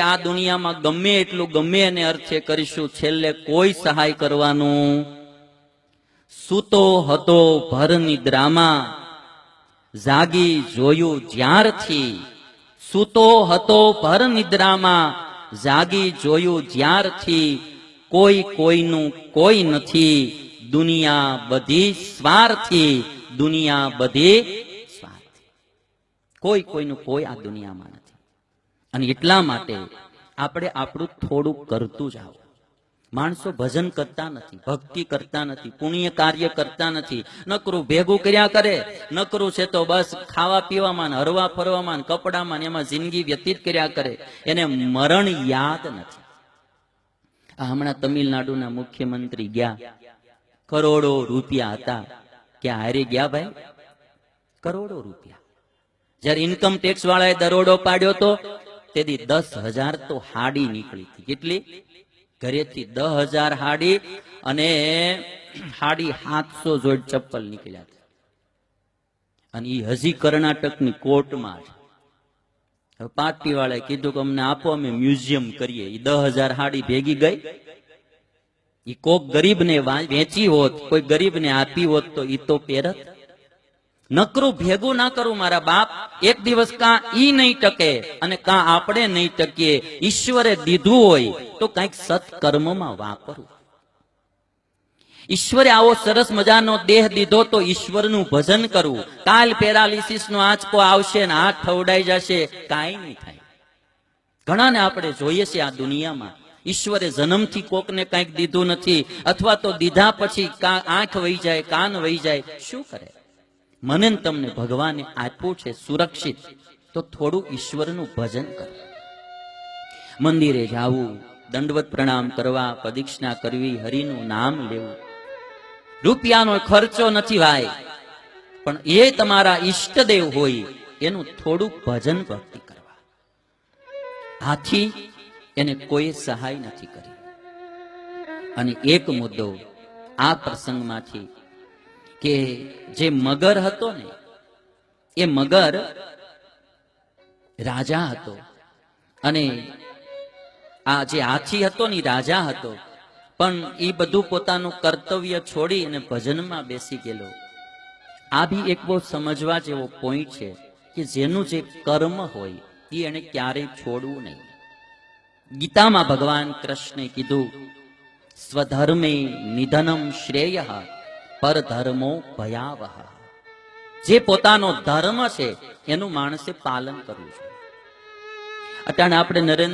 આ દુનિયામાં ગમે એટલું ગમે એને અર્થે કરીશું, છેલ્લે કોઈ સહાય કરવાનું. સૂતો હતો ભર નિદ્રામાં, જાગી જોયું જ્યારથી. સૂતો હતો ભર નિદ્રામાં, જાગી જોયું જ્યારથી. કોઈ કોઈનું કોઈ નથી, દુનિયા બધી સ્વાર્થી. દુનિયા બધી સ્વાર્થી, કોઈ કોઈનું કોઈ આ દુનિયામાં નથી. અને એટલા માટે આપણે આપણું થોડું કરતું જાવ. માણસો ભજન કરતા નથી, ભક્તિ કરતા નથી, પુણ્ય કાર્ય કરતા નથી, નકરું ભેગું કર્યા કરે. નકરું છે તો બસ ખાવા પીવામાં, હરવા ફરવામાં, કપડામાં એમાં જિંદગી વ્યતીત કર્યા કરે. એને મરણ યાદ નથી. આ હમણાં તમિલનાડુના મુખ્યમંત્રી ગયા, કરોડો રૂપિયા હતા, ક્યાં હારી ગયા ભાઈ? કરોડો રૂપિયા. જયારે ઇન્કમ ટેક્સ વાળાએ દરોડો પાડ્યો તો તેથી 10,000 તો હાડી નીકળી હતી. કેટલી? ઘરેથી 10,000 હાડી, અને હાડી 700 જોડ ચપ્પલ નીકળ્યા હતા. અને એ હજી કર્ણાટકની કોર્ટમાં છે. હવે પાર્ટી વાળાએ કીધું કે અમને આપો, અમે મ્યુઝિયમ કરીએ. એ 10,000 હાડી ભેગી ગઈ. એ કોક ગરીબને વેચી હોત, કોઈ ગરીબને આપી હોત તો એ તો પહેરત. નકરું ભેગું ના કરું મારા બાપ. એક દિવસ કાં ઈ નહીં ટકે અને કાં આપણે નહીં ટકીએ. ઈશ્વરે દીધું હોય તો કંઈક સત્કર્મમાં વાપરવું. ઈશ્વરે આવો સરસ મજાનો દેહ દીધો તો ઈશ્વરનું ભજન કરવું. કાલ પેરાલિસિસ નો આંચકો આવશે ને હાથ ઠવડાઈ જશે, કાંઈ નહીં થાય. ઘણાને આપણે જોઈએ છે આ દુનિયામાં, ઈશ્વરે જન્મથી કોકને કંઈક દીધું નથી, અથવા તો દીધા પછી આંખ વહી જાય, કાન વહી જાય. શું કરે? મને તમને ભગવાને આપ્યું છે સુરક્ષિત, તો થોડું ઈશ્વરનું ભજન કરો. મંદિરે જાવું, દંડવત પ્રણામ કરવા, પ્રદક્ષિણા કરવી, હરિનું નામ લેવું. રૂપિયાનો ખર્ચો નથી ભાઈ, પણ એ તમારા ઈષ્ટદેવ હોય એનું થોડું ભજન ભક્તિ કરવા. આથી એને કોઈ સહાય નથી કરી. અને એક મુદ્દો આ પ્રસંગમાંથી, કે જે મગર હતો ને, એ મગર રાજા હતો, અને આ જે હાથી હતો ને રાજા હતો, પણ એ બધું પોતાનું કર્તવ્ય છોડી અને ભજનમાં બેસી ગયેલો. આ બી એક બહુ સમજવા જેવો પોઈન્ટ છે કે જેનું જે કર્મ હોય એ એને ક્યારેય છોડવું નહીં. ગીતામાં ભગવાન કૃષ્ણે કીધું, સ્વધર્મે નિધનમ શ્રેય પરધર્મો ભયાવહ. જે પોતાનો ધર્મ છે એનું માણસે પાલન કરવું છે. અત્યારે આપણે નરેન્દ્ર